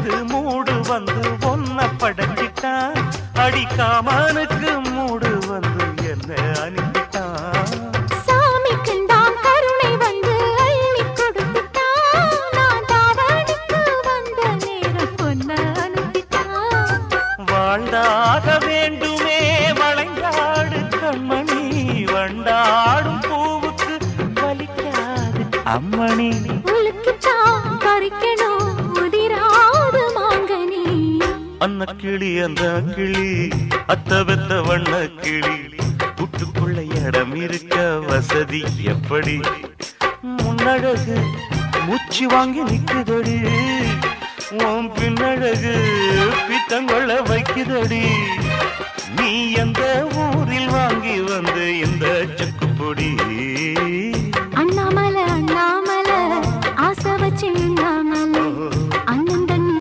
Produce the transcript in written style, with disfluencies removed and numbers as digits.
பூவுக்கு மூடு வந்து ஒன்ன படைச்சிட்டான். அடிக்காமனுக்கு மூடு வந்து என்ன அனுப்பிட்டான். சாமிக்குண்டாம் கருணை வந்து அள்ளி கொடுத்துட்டான். நான் தாவணிக்கு வந்த நேரம் பொன்ன அனுப்பிட்டான். வாழ்ந்தாக வேண்டுமே வளைந்தாடு கண்மணி, வண்டாடும் பூவுக்கு வலிக்காது அம்மணி. உலுக்கித்தான் பறிக்கணும் உதிராது மாங்கனி. அன்ன கிளி அந்த கிளி அத்த வெத்த வண்ண கிளி, கூட்டுக்குள்ள இடம் இருக்க வசதி எப்படி? முன்னழகு மூச்சு வாங்கி நிக்குதடி, உன் பின்னழகு பித்தங்கொள்ள வைக்குதடி. நீ எந்த ஊரில் வாங்கி வந்து இந்த செக்கு பொடி?